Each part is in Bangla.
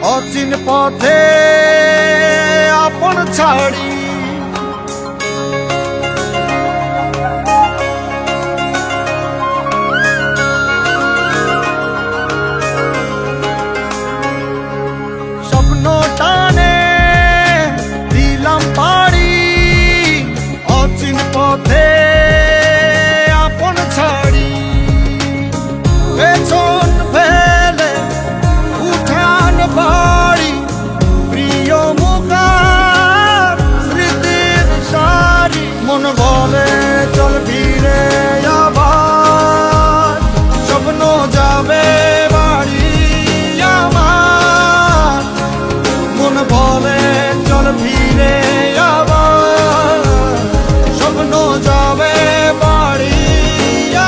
অচিন পথে আপন ছাড়ি স্বপ্ন টানে দিলাম পাড়ি অচিন পথে আপন ছাড়ি পেছন ফেলে উঠান বাড়ি প্রিয় মুখার স্মৃতির সারি মন বলে চল ফিরে আবার স্বপ্ন যাবে বাড়ি আমার মন বলে চল ফিরে আবার স্বপ্ন যাবে বাড়ি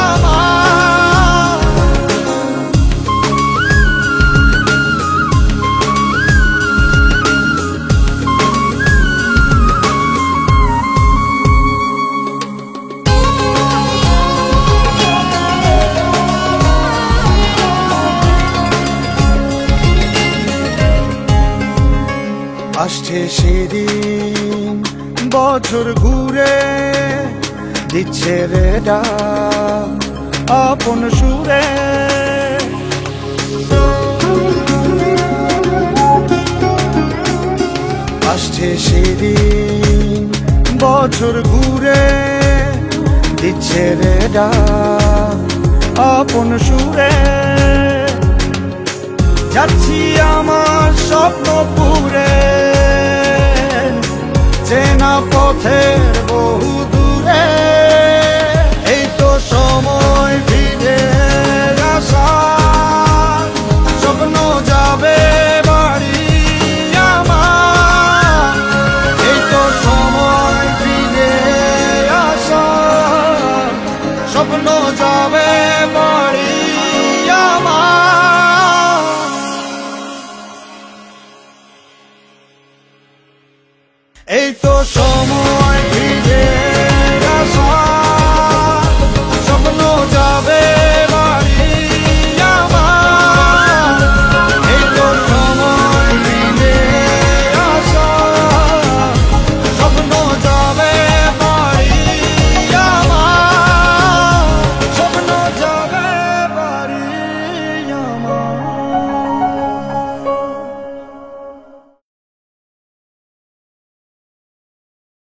আমার আসছে সেদিন বছর ঘুরে দিচ্ছে রে ডাক আপন সুরে আসছে সেদিন বছর ঘুরে দিচ্ছে রে ডাক আপন সুরে যাচ্ছি আমার স্বপ্ন পুরে চেনা পথের বহু